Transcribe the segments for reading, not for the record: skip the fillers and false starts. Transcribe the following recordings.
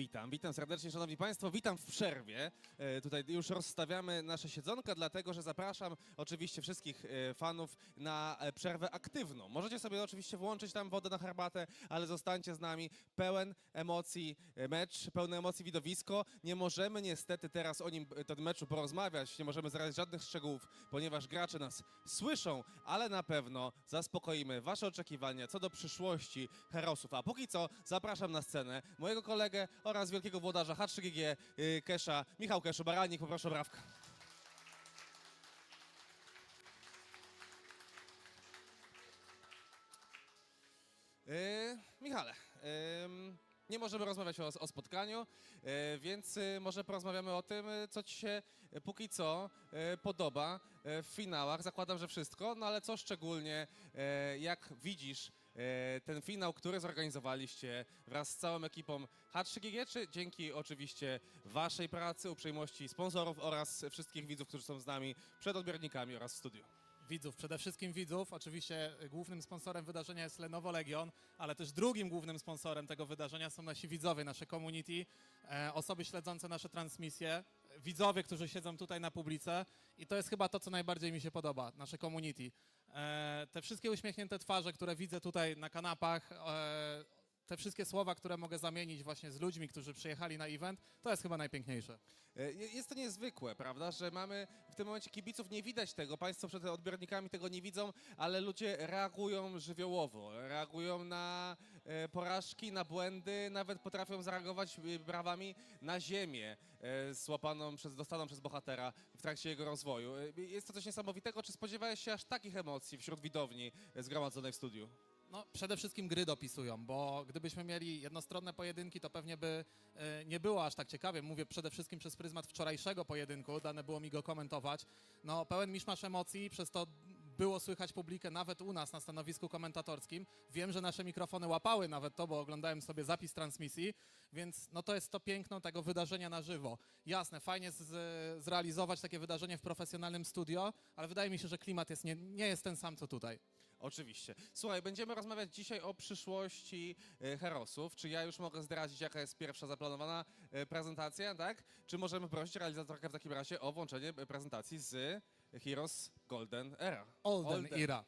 Witam serdecznie, szanowni państwo, witam w przerwie. Tutaj już rozstawiamy nasze siedzonka, dlatego że zapraszam oczywiście wszystkich fanów na przerwę aktywną. Możecie sobie oczywiście włączyć tam wodę na herbatę, ale zostańcie z nami. Pełen emocji mecz, pełne emocji widowisko. Nie możemy niestety teraz o nim, tym meczu porozmawiać, nie możemy zdradzić żadnych szczegółów, ponieważ gracze nas słyszą, ale na pewno zaspokoimy wasze oczekiwania co do przyszłości Herosów. A póki co zapraszam na scenę mojego kolegę oraz wielkiego włodarza H3GG Kesha, Michał Keszu, Baranik, poproszę o brawkę. Michale, nie możemy rozmawiać o spotkaniu, więc może porozmawiamy o tym, co ci się póki co podoba w finałach. Zakładam, że wszystko, no ale co szczególnie, jak widzisz ten finał, który zorganizowaliście wraz z całą ekipą H3GG, czy dzięki oczywiście waszej pracy, uprzejmości sponsorów oraz wszystkich widzów, którzy są z nami przed odbiornikami oraz w studiu? Widzów, przede wszystkim widzów. Oczywiście głównym sponsorem wydarzenia jest Lenovo Legion, ale też drugim głównym sponsorem tego wydarzenia są nasi widzowie, nasze community, osoby śledzące nasze transmisje, widzowie, którzy siedzą tutaj na publice i to jest chyba to, co najbardziej mi się podoba, nasze community. Te wszystkie uśmiechnięte twarze, które widzę tutaj na kanapach, te wszystkie słowa, które mogę zamienić właśnie z ludźmi, którzy przyjechali na event, to jest chyba najpiękniejsze. Jest to niezwykłe, prawda, że mamy w tym momencie kibiców, nie widać tego, państwo przed odbiornikami tego nie widzą, ale ludzie reagują żywiołowo, reagują na porażki, na błędy, nawet potrafią zareagować brawami na ziemię dostaną przez bohatera w trakcie jego rozwoju. Jest to coś niesamowitego. Czy spodziewałeś się aż takich emocji wśród widowni zgromadzonej w studiu? No, przede wszystkim gry dopisują, bo gdybyśmy mieli jednostronne pojedynki, to pewnie by nie było aż tak ciekawie. Mówię przede wszystkim przez pryzmat wczorajszego pojedynku, dane było mi go komentować. No, pełen miszmasz emocji, przez to było słychać publikę nawet u nas na stanowisku komentatorskim. Wiem, że nasze mikrofony łapały nawet to, bo oglądałem sobie zapis transmisji, więc no to jest to piękno tego wydarzenia na żywo. Jasne, fajnie zrealizować takie wydarzenie w profesjonalnym studio, ale wydaje mi się, że klimat nie jest ten sam, co tutaj. Oczywiście. Słuchaj, będziemy rozmawiać dzisiaj o przyszłości Herosów. Czy ja już mogę zdradzić, jaka jest pierwsza zaplanowana prezentacja, tak? Czy możemy prosić realizatorkę w takim razie o włączenie prezentacji z Heroes Golden Era? Olden Era.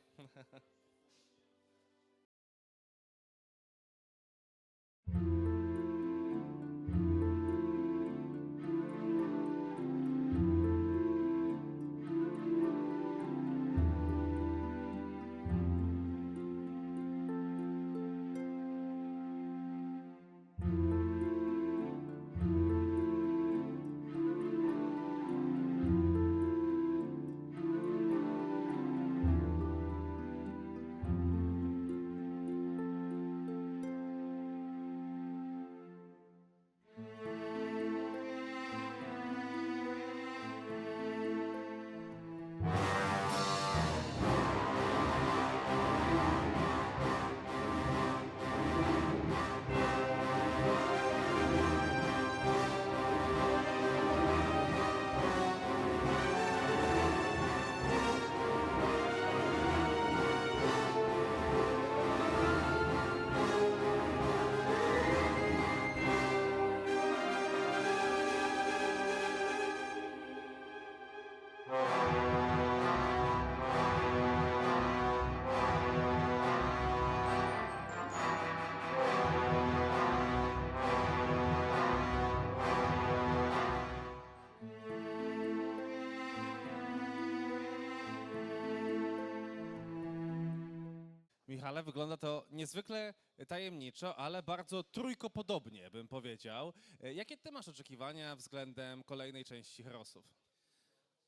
Michale, wygląda to niezwykle tajemniczo, ale bardzo trójkopodobnie, bym powiedział. Jakie ty masz oczekiwania względem kolejnej części Herosów?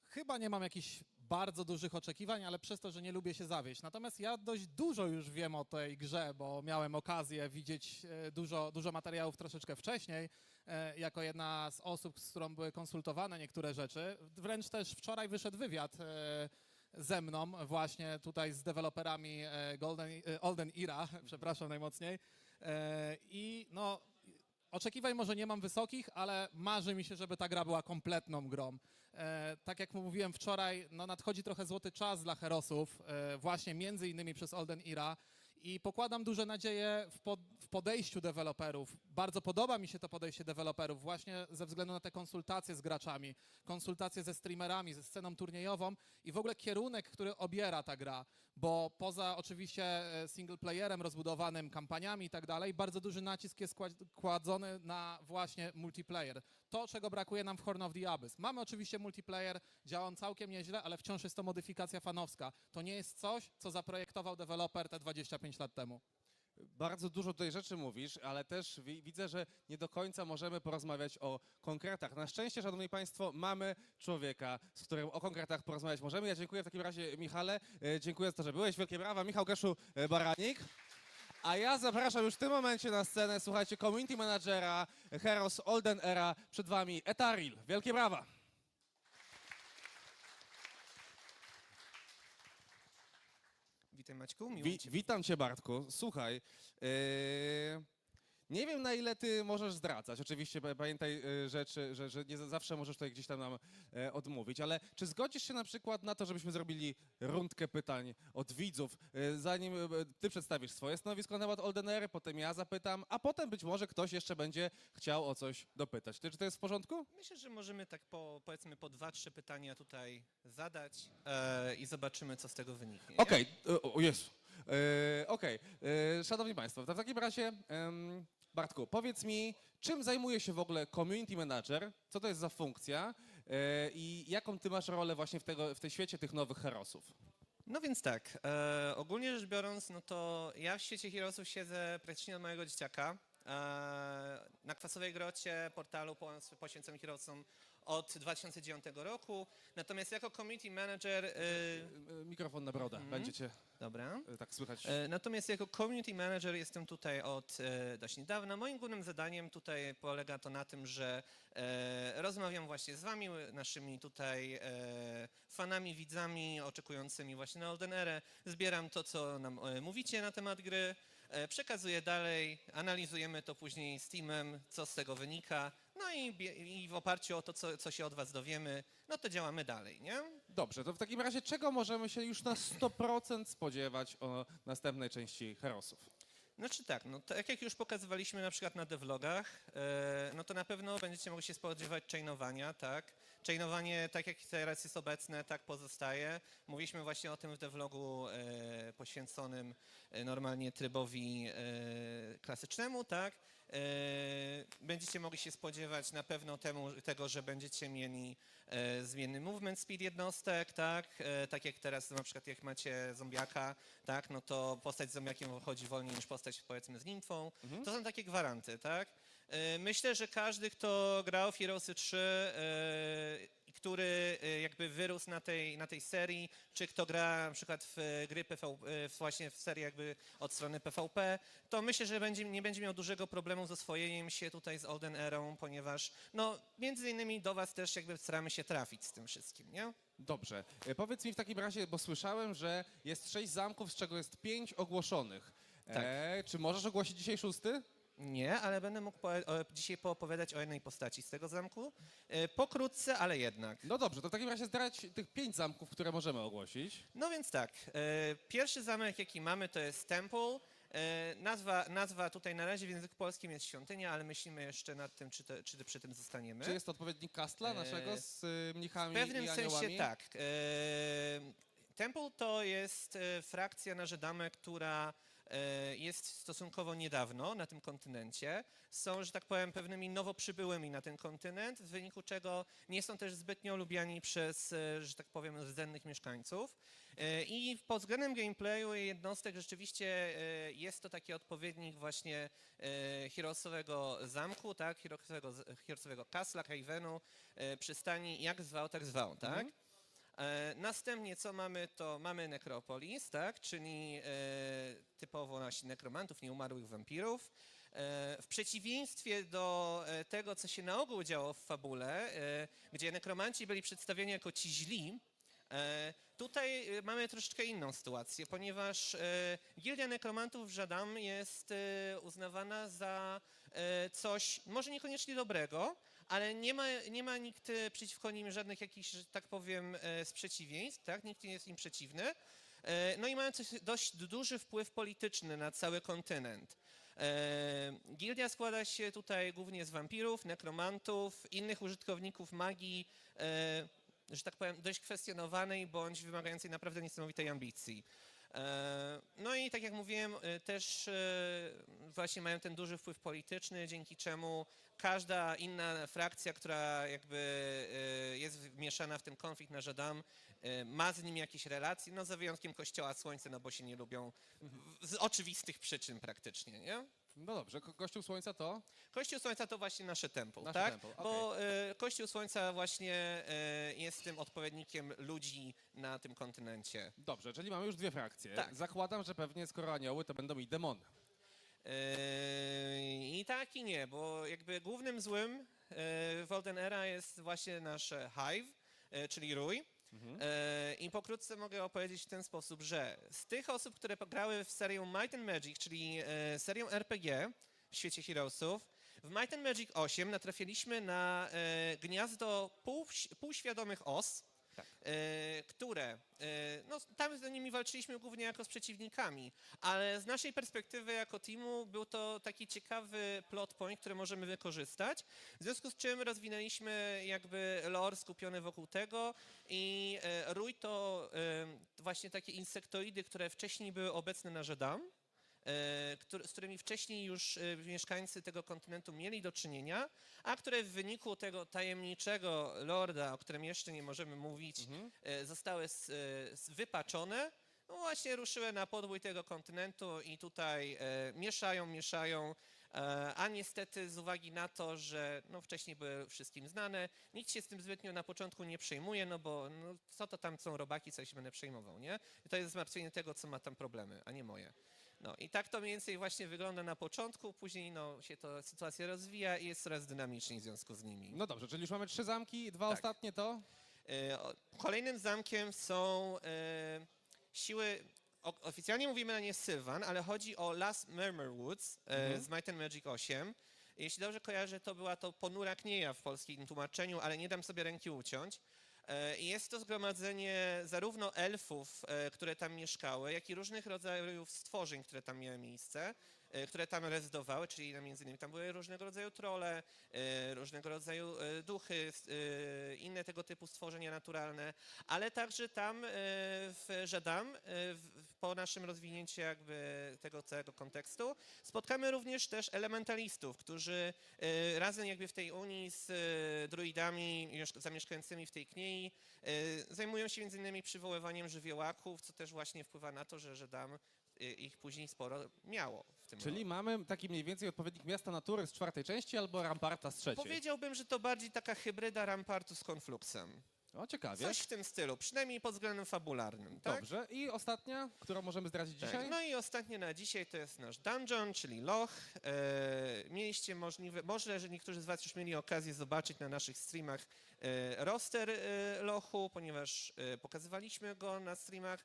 Chyba nie mam jakichś bardzo dużych oczekiwań, ale przez to, że nie lubię się zawieść. Natomiast ja dość dużo już wiem o tej grze, bo miałem okazję widzieć dużo materiałów troszeczkę wcześniej, jako jedna z osób, z którą były konsultowane niektóre rzeczy. Wręcz też wczoraj wyszedł wywiad ze mną właśnie tutaj z deweloperami Olden Era, przepraszam najmocniej. I no, oczekiwań może nie mam wysokich, ale marzy mi się, żeby ta gra była kompletną grą. Tak jak mówiłem wczoraj, no nadchodzi trochę złoty czas dla Herosów, właśnie między innymi przez Olden Era I pokładam duże nadzieje w podejściu deweloperów. Bardzo podoba mi się to podejście deweloperów właśnie ze względu na te konsultacje z graczami, konsultacje ze streamerami, ze sceną turniejową i w ogóle kierunek, który obiera ta gra. Bo poza oczywiście single playerem rozbudowanym, kampaniami i tak dalej, bardzo duży nacisk jest kładzony na właśnie multiplayer. To, czego brakuje nam w Horn of the Abyss. Mamy oczywiście multiplayer, działa on całkiem nieźle, ale wciąż jest to modyfikacja fanowska. To nie jest coś, co zaprojektował deweloper te 25 lat temu. Bardzo dużo tutaj rzeczy mówisz, ale też widzę, że nie do końca możemy porozmawiać o konkretach. Na szczęście, szanowni państwo, mamy człowieka, z którym o konkretach porozmawiać możemy. Ja dziękuję w takim razie, Michale, dziękuję za to, że byłeś. Wielkie brawa. Michał Geszu-Baranik. A ja zapraszam już w tym momencie na scenę, słuchajcie, community managera Heroes Olden Era, przed wami Etaril. Wielkie brawa. Witaj Maćku, miło Cię. Witam cię, Bartku. Słuchaj, nie wiem, na ile ty możesz zdradzać. Oczywiście pamiętaj rzeczy, że nie zawsze możesz tutaj gdzieś tam nam odmówić, ale czy zgodzisz się na przykład na to, żebyśmy zrobili rundkę pytań od widzów, zanim ty przedstawisz swoje stanowisko na temat Olden Ery, potem ja zapytam, a potem być może ktoś jeszcze będzie chciał o coś dopytać. Czy to jest w porządku? Myślę, że możemy tak powiedzmy po 2-3 pytania tutaj zadać i zobaczymy, co z tego wyniknie. nie? Okej, o Jezu. Okej, szanowni państwo, to w takim razie, Bartku, powiedz mi, czym zajmuje się w ogóle community manager, co to jest za funkcja i jaką ty masz rolę właśnie w tej świecie tych nowych herosów? No więc tak, ogólnie rzecz biorąc, no to ja w świecie Heroesów siedzę praktycznie od mojego dzieciaka. Na Kwasowej Grocie, portalu poświęconym Heroesom od 2009 roku. Natomiast jako community manager... Mikrofon na brodę, będziecie Dobra. tak słychać. Natomiast jako community manager jestem tutaj od dość niedawna. Moim głównym zadaniem tutaj polega to na tym, że rozmawiam właśnie z wami, naszymi tutaj fanami, widzami oczekującymi właśnie na Olden Erę. Zbieram to, co nam mówicie na temat gry, przekazuję dalej, analizujemy to później z teamem, co z tego wynika. No i w oparciu o to, co się od was dowiemy, no to działamy dalej, nie? Dobrze, to w takim razie czego możemy się już na 100% spodziewać o następnej części herosów? Znaczy tak, no tak jak już pokazywaliśmy na przykład na devlogach, no to na pewno będziecie mogli się spodziewać chainowania, tak? Chainowanie, tak jak teraz jest obecne, tak pozostaje. Mówiliśmy właśnie o tym w devlogu poświęconym normalnie trybowi klasycznemu, tak? Będziecie mogli się spodziewać na pewno tego, że będziecie mieli zmienny movement speed jednostek, tak? Tak jak teraz na przykład jak macie zombiaka, tak? No to postać z zombiakiem chodzi wolniej niż postać powiedzmy z nimfą. To są takie gwaranty, tak? Myślę, że każdy, kto grał w Heroesy 3, który jakby wyrósł na tej serii, czy kto gra na przykład w gry właśnie w serii jakby od strony PvP, to myślę, że nie będzie miał dużego problemu z oswojeniem się tutaj z Olden Erą, ponieważ no między innymi do was też jakby staramy się trafić z tym wszystkim, nie? Dobrze. Powiedz mi w takim razie, bo słyszałem, że jest 6 zamków, z czego jest 5 ogłoszonych. Tak. Czy możesz ogłosić dzisiaj 6? Nie, ale będę mógł dzisiaj poopowiadać o jednej postaci z tego zamku. Pokrótce, ale jednak. No dobrze, to w takim razie zdrać tych 5 zamków, które możemy ogłosić. No więc tak, pierwszy zamek jaki mamy to jest Temple. Nazwa tutaj na razie w języku polskim jest świątynia, ale myślimy jeszcze nad tym, czy przy tym zostaniemy. Czy jest to odpowiednik Kastla naszego z mnichami W pewnym i aniołami? sensie tak. Temple to jest frakcja na Żedamę, która jest stosunkowo niedawno na tym kontynencie. Są, że tak powiem, pewnymi nowo przybyłymi na ten kontynent, w wyniku czego nie są też zbytnio lubiani przez, że tak powiem, rdzennych mieszkańców. I pod względem gameplayu i jednostek rzeczywiście jest to taki odpowiednik właśnie Heroesowego zamku, tak? Heroesowego Castle'a, Havenu, przystani, jak zwał, tak zwał, tak? Następnie co mamy, to mamy Necropolis, tak? Czyli typowo nasi nekromantów, nieumarłych wampirów. W przeciwieństwie do tego, co się na ogół działo w fabule, gdzie nekromanci byli przedstawieni jako ci źli, tutaj mamy troszeczkę inną sytuację, ponieważ Gildia Nekromantów w Żadam jest uznawana za coś może niekoniecznie dobrego, ale nie ma nikt przeciwko nim żadnych jakichś, że tak powiem, sprzeciwieństw, tak? Nikt nie jest im przeciwny. No i mają dość duży wpływ polityczny na cały kontynent. Gildia składa się tutaj głównie z wampirów, nekromantów, innych użytkowników magii, że tak powiem, dość kwestionowanej bądź wymagającej naprawdę niesamowitej ambicji. No i tak jak mówiłem, też właśnie mają ten duży wpływ polityczny, dzięki czemu każda inna frakcja, która jakby jest wmieszana w ten konflikt na Żadam, ma z nim jakieś relacje, no za wyjątkiem Kościoła Słońca, no bo się nie lubią z oczywistych przyczyn praktycznie, nie? No dobrze, Kościół Słońca to? Kościół Słońca to właśnie nasze temple, Nasze tak? temple, Bo Kościół Słońca właśnie jest tym odpowiednikiem ludzi na tym kontynencie. Dobrze, czyli mamy już dwie frakcje. Tak. Zakładam, że pewnie skoro anioły, to będą i demony. I tak i nie, bo jakby głównym złym w Golden Era jest właśnie nasz Hive, czyli Rój. I pokrótce mogę opowiedzieć w ten sposób, że z tych osób, które pograły w serię Might and Magic, czyli serię RPG w świecie Heroesów, w Might and Magic 8 natrafiliśmy na gniazdo półświadomych os, które, no tam z nimi walczyliśmy głównie jako z przeciwnikami, ale z naszej perspektywy jako teamu był to taki ciekawy plot point, który możemy wykorzystać, w związku z czym rozwinęliśmy jakby lore skupiony wokół tego i Rój to właśnie takie insektoidy, które wcześniej były obecne na Żedam, z którymi wcześniej już mieszkańcy tego kontynentu mieli do czynienia, a które w wyniku tego tajemniczego lorda, o którym jeszcze nie możemy mówić, zostały wypaczone, no właśnie ruszyły na podbój tego kontynentu i tutaj mieszają, a niestety z uwagi na to, że no, wcześniej były wszystkim znane, nikt się z tym zbytnio na początku nie przejmuje, no bo no, co to tam są robaki, co się będę przejmował, nie? I to jest zmartwienie tego, co ma tam problemy, a nie moje. No i tak to mniej więcej właśnie wygląda na początku, później no, się to sytuacja rozwija i jest coraz dynamiczniej w związku z nimi. No dobrze, czyli już mamy 3 zamki, 2 Tak. ostatnie to? Kolejnym zamkiem są siły, oficjalnie mówimy na nie Sylvan, ale chodzi o Las Murmur Woods z Might and Magic 8. Jeśli dobrze kojarzę, to była to ponura knieja w polskim tłumaczeniu, ale nie dam sobie ręki uciąć. Jest to zgromadzenie zarówno elfów, które tam mieszkały, jak i różnych rodzajów stworzeń, które tam miały miejsce, które tam rezydowały, czyli między innymi tam były różnego rodzaju trolle, różnego rodzaju duchy, inne tego typu stworzenia naturalne, ale także tam w Żadam, po naszym rozwinięciu jakby tego całego kontekstu, spotkamy również też elementalistów, którzy razem jakby w tej unii z druidami zamieszkającymi w tej kniei zajmują się między innymi przywoływaniem żywiołaków, co też właśnie wpływa na to, że Żadam ich później sporo miało w tym Czyli roku. mamy taki mniej więcej odpowiednik Miasta Natury z 4. części albo Ramparta z 3. Powiedziałbym, że to bardziej taka hybryda Rampartu z Confluxem. O, ciekawie. Coś w tym stylu, przynajmniej pod względem fabularnym, tak? Dobrze. I ostatnia, którą możemy zdradzić Tak. dzisiaj? No i ostatnie na dzisiaj to jest nasz dungeon, czyli loch. Mieliście może, że niektórzy z was już mieli okazję zobaczyć na naszych streamach roster lochu, ponieważ pokazywaliśmy go na streamach.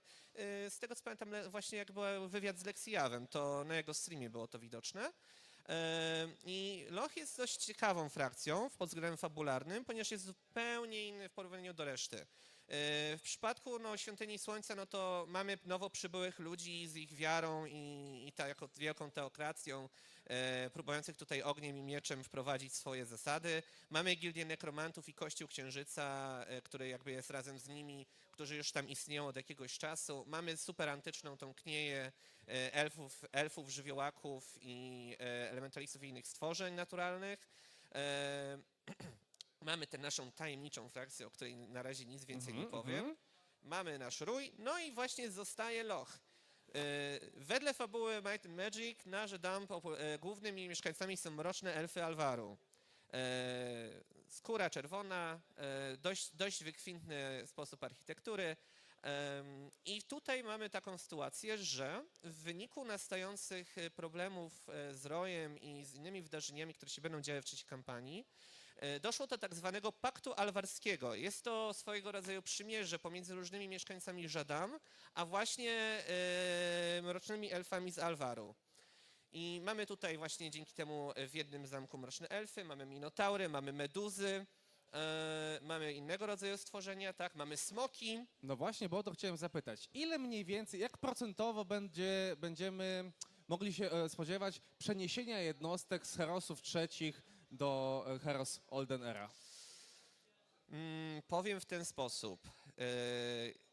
Z tego co pamiętam, właśnie jak był wywiad z Lexijawem, to na jego streamie było to widoczne. I Loch jest dość ciekawą frakcją pod względem fabularnym, ponieważ jest zupełnie inny w porównaniu do reszty. W przypadku Świątyni Słońca, no to mamy nowo przybyłych ludzi z ich wiarą i jako wielką teokracją, próbujących tutaj ogniem i mieczem wprowadzić swoje zasady. Mamy Gildię Nekromantów i Kościół Księżyca, który jakby jest razem z nimi, którzy już tam istnieją od jakiegoś czasu. Mamy super antyczną tą knieję elfów, żywiołaków i elementalistów i innych stworzeń naturalnych. Mamy tę naszą tajemniczą frakcję, o której na razie nic więcej nie powiem. Mamy nasz rój, no i właśnie zostaje loch. Wedle fabuły Might and Magic na Żedam głównymi mieszkańcami są mroczne elfy Alvaru. Skóra czerwona, dość wykwintny sposób architektury. I tutaj mamy taką sytuację, że w wyniku nastających problemów z rojem i z innymi wydarzeniami, które się będą działy w trzeciej kampanii, doszło do tak zwanego paktu alwarskiego. Jest to swojego rodzaju przymierze pomiędzy różnymi mieszkańcami Żadam, a właśnie mrocznymi elfami z Alvaru. I mamy tutaj właśnie dzięki temu w jednym zamku mroczne elfy, mamy minotaury, mamy meduzy, mamy innego rodzaju stworzenia, tak? Mamy smoki. No właśnie, bo o to chciałem zapytać. Ile mniej więcej, jak procentowo będziemy mogli się spodziewać przeniesienia jednostek z Herosów trzecich do Heros Olden Era? Powiem w ten sposób.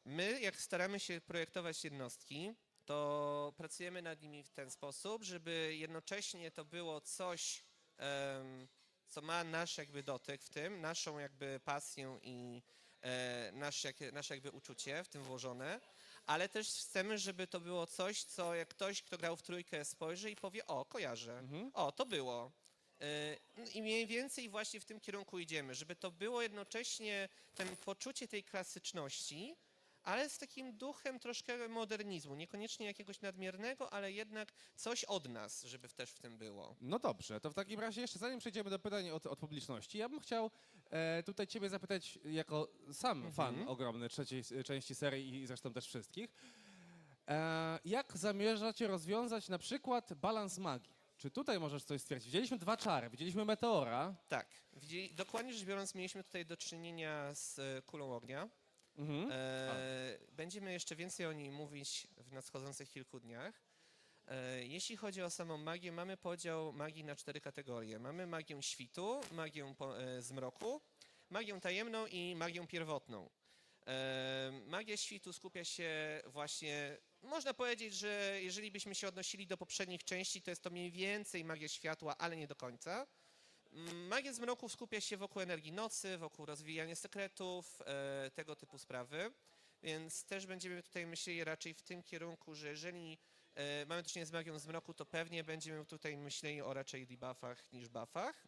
My, jak staramy się projektować jednostki, to pracujemy nad nimi w ten sposób, żeby jednocześnie to było coś, co ma nasz jakby dotyk w tym, naszą jakby pasję i nasze jakby uczucie w tym włożone, ale też chcemy, żeby to było coś, co jak ktoś, kto grał w trójkę, spojrzy i powie: o, kojarzę, o, to było. I mniej więcej właśnie w tym kierunku idziemy, żeby to było jednocześnie ten poczucie tej klasyczności, ale z takim duchem troszkę modernizmu, niekoniecznie jakiegoś nadmiernego, ale jednak coś od nas, żeby też w tym było. No dobrze, to w takim razie jeszcze zanim przejdziemy do pytań od publiczności, ja bym chciał tutaj ciebie zapytać jako sam fan ogromny trzeciej części serii i zresztą też wszystkich, jak zamierzacie rozwiązać na przykład balans magii? Czy tutaj możesz coś stwierdzić? Widzieliśmy dwa czary, widzieliśmy meteora. Tak, dokładnie rzecz biorąc mieliśmy tutaj do czynienia z kulą ognia. Będziemy jeszcze więcej o niej mówić w nadchodzących kilku dniach. Jeśli chodzi o samą magię, mamy podział magii na 4 kategorie. Mamy magię świtu, magię zmroku, magię tajemną i magię pierwotną. Magia świtu skupia się właśnie, można powiedzieć, że jeżeli byśmy się odnosili do poprzednich części, to jest to mniej więcej magia światła, ale nie do końca. Magia zmroku skupia się wokół energii nocy, wokół rozwijania sekretów, tego typu sprawy, więc też będziemy tutaj myśleli raczej w tym kierunku, że jeżeli mamy do czynienia z magią zmroku, to pewnie będziemy tutaj myśleli o raczej debuffach niż buffach.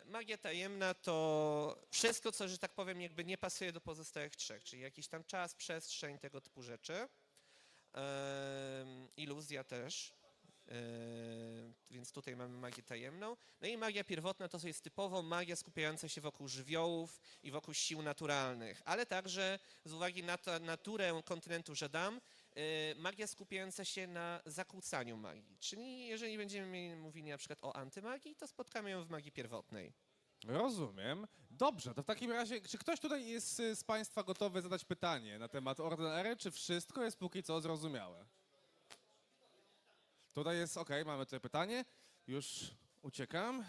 Magia tajemna to wszystko, co, że tak powiem, jakby nie pasuje do pozostałych trzech, czyli jakiś tam czas, przestrzeń, tego typu rzeczy. Iluzja też. Więc tutaj mamy magię tajemną. No i magia pierwotna to jest typowo magia skupiająca się wokół żywiołów i wokół sił naturalnych, ale także z uwagi na naturę kontynentu Żadam, magia skupiająca się na zakłócaniu magii. Czyli jeżeli będziemy mówili na przykład o antymagii, to spotkamy ją w magii pierwotnej. Rozumiem. Dobrze, to w takim razie, czy ktoś tutaj jest z Państwa gotowy zadać pytanie na temat Orden Ery, czy wszystko jest póki co zrozumiałe? Tutaj jest, okej, mamy tutaj pytanie. Już uciekam.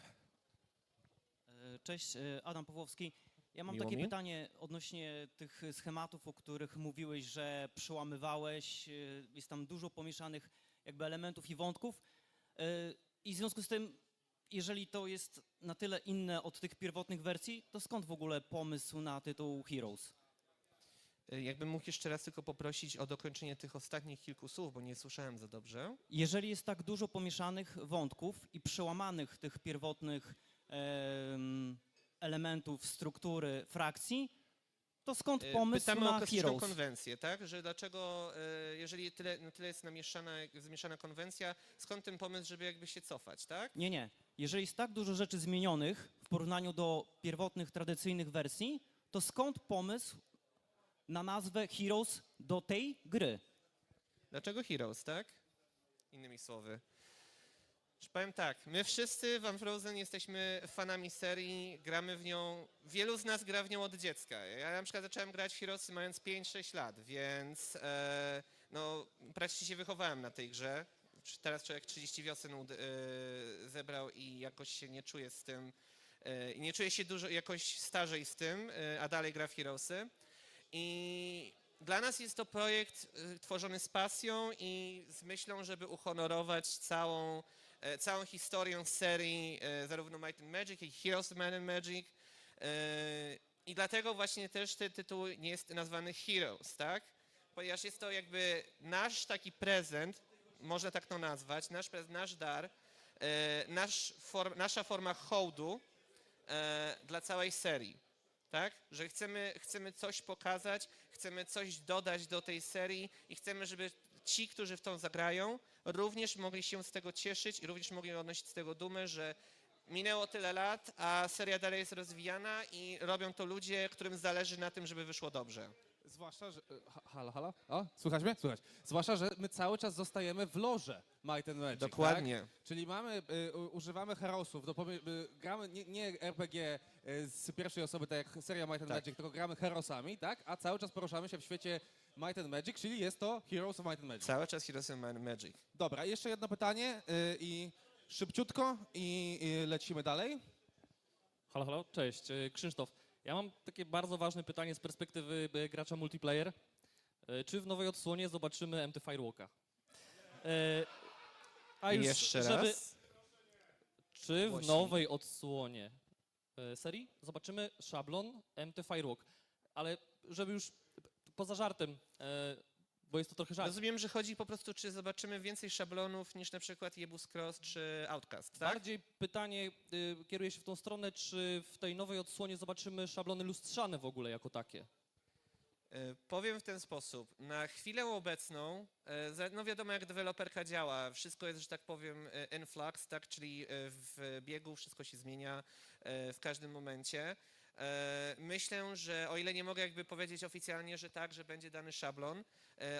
Cześć, Adam Pawłowski. Ja mam Miło takie mi. pytanie odnośnie tych schematów, o których mówiłeś, że przełamywałeś. Jest tam dużo pomieszanych jakby elementów i wątków. I w związku z tym, jeżeli to jest na tyle inne od tych pierwotnych wersji, to skąd w ogóle pomysł na tytuł Heroes? Jakbym mógł jeszcze raz tylko poprosić o dokończenie tych ostatnich kilku słów, bo nie słyszałem za dobrze. Jeżeli jest tak dużo pomieszanych wątków i przełamanych tych pierwotnych elementów, struktury, frakcji, to skąd pomysł Pytamy o na klasyczną Heroes? konwencję, tak? Że dlaczego, jeżeli tyle jest zmieszana konwencja, skąd ten pomysł, żeby jakby się cofać, tak? Nie. Jeżeli jest tak dużo rzeczy zmienionych w porównaniu do pierwotnych, tradycyjnych wersji, to skąd pomysł na nazwę Heroes do tej gry? Dlaczego Heroes, tak? Innymi słowy. Że powiem tak, my wszyscy w Unfrozen jesteśmy fanami serii, gramy w nią, wielu z nas gra w nią od dziecka. Ja na przykład zacząłem grać w Heroesy mając 5-6 lat, więc no praktycznie się wychowałem na tej grze. Teraz człowiek 30 wiosen zebrał i jakoś się nie czuje z tym, nie czuje się dużo jakoś starzej z tym, a dalej gra w Heroesy. I dla nas jest to projekt tworzony z pasją i z myślą, żeby uhonorować całą historię serii, zarówno Might and Magic, jak i Heroes of Might and Magic. I dlatego właśnie też ten tytuł nie jest nazwany Heroes, tak? Ponieważ jest to jakby nasz taki prezent, można tak to nazwać, nasz dar, nasza forma hołdu dla całej serii. Tak? Że chcemy coś pokazać, chcemy coś dodać do tej serii i chcemy, żeby ci, którzy w tą zagrają, również mogli się z tego cieszyć i również mogli odnosić z tego dumę, że minęło tyle lat, a seria dalej jest rozwijana i robią to ludzie, którym zależy na tym, żeby wyszło dobrze. Zwłaszcza, że... Halo, halo? O, słychać mnie? Słychać. Zwłaszcza, że my cały czas zostajemy w lorze Might and Magic, Dokładnie. Tak? Czyli używamy herosów, gramy nie RPG z pierwszej osoby, tak jak seria Might and Tak. Magic, tylko gramy herosami, tak? A cały czas poruszamy się w świecie Might and Magic, czyli jest to Heroes of Might and Magic. Cały czas Heroes of Might and Magic. Dobra, jeszcze jedno pytanie i szybciutko i lecimy dalej. Halo, halo, cześć, Krzysztof. Ja mam takie bardzo ważne pytanie z perspektywy gracza multiplayer. Czy w nowej odsłonie zobaczymy MT Firewalka? A już, Jeszcze żeby, raz. czy w Głośniej. nowej odsłonie serii zobaczymy szablon MT Firewalk? Ale żeby już poza żartem, bo jest to trochę żart. Rozumiem, że chodzi po prostu, czy zobaczymy więcej szablonów niż na przykład Jebus Cross czy Outcast, tak? Bardziej pytanie kieruje się w tą stronę, czy w tej nowej odsłonie zobaczymy szablony lustrzane w ogóle jako takie? Powiem w ten sposób. Na chwilę obecną, no wiadomo jak deweloperka działa, wszystko jest, że tak powiem, in flux, tak? Czyli w biegu wszystko się zmienia w każdym momencie. Myślę, że o ile nie mogę jakby powiedzieć oficjalnie, że tak, że będzie dany szablon,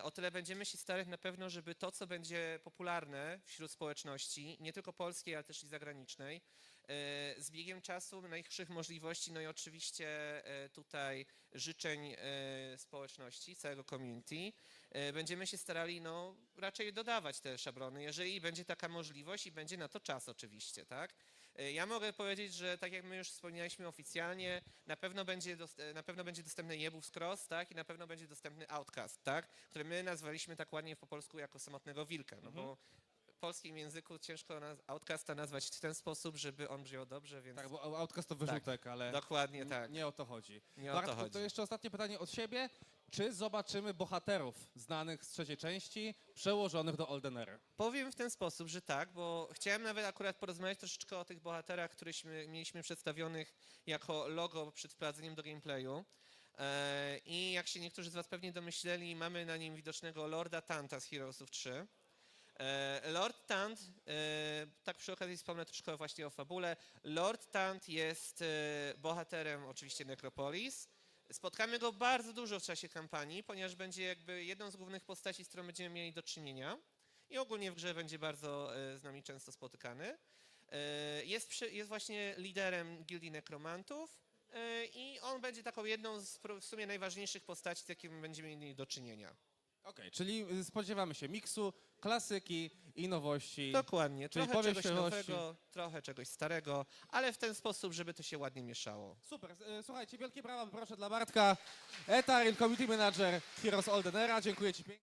o tyle będziemy się starać na pewno, żeby to, co będzie popularne wśród społeczności, nie tylko polskiej, ale też i zagranicznej, z biegiem czasu, najwyższych możliwości, no i oczywiście tutaj życzeń społeczności, całego community, będziemy się starali no, raczej dodawać te szablony, jeżeli będzie taka możliwość i będzie na to czas oczywiście, tak? Ja mogę powiedzieć, że tak jak my już wspomnieliśmy oficjalnie, na pewno będzie dostępny Jebus Cross, tak? I na pewno będzie dostępny Outcast, tak? Który my nazwaliśmy tak ładnie po polsku jako samotnego wilka, no bo w polskim języku ciężko Outcasta nazwać w ten sposób, żeby on brzmiał dobrze, więc Tak, bo Outcast to wyrzutek, ale dokładnie tak. nie o to chodzi. Nie o to Bartku, chodzi. to jeszcze ostatnie pytanie od siebie. Czy zobaczymy bohaterów znanych z trzeciej części, przełożonych do Olden Era? Powiem w ten sposób, że tak, bo chciałem nawet akurat porozmawiać troszeczkę o tych bohaterach, których mieliśmy przedstawionych jako logo przed wprowadzeniem do gameplayu. I jak się niektórzy z was pewnie domyśleli, mamy na nim widocznego Lorda Tanta z Heroesów 3. Lord Tant, tak przy okazji wspomnę troszkę właśnie o fabule. Lord Tant jest bohaterem oczywiście Necropolis. Spotkamy go bardzo dużo w czasie kampanii, ponieważ będzie jakby jedną z głównych postaci, z którą będziemy mieli do czynienia. I ogólnie w grze będzie bardzo z nami często spotykany. Jest właśnie liderem Gildii Nekromantów i on będzie taką jedną z w sumie najważniejszych postaci, z jakimi będziemy mieli do czynienia. Okej, czyli spodziewamy się miksu, klasyki i nowości. Dokładnie, Czyli trochę czegoś powierzchowności. nowego, trochę czegoś starego, ale w ten sposób, żeby to się ładnie mieszało. Super, słuchajcie, wielkie brawa proszę dla Bartka, Etaril, Community Manager Heroes Olden Era. Dziękuję ci pięknie.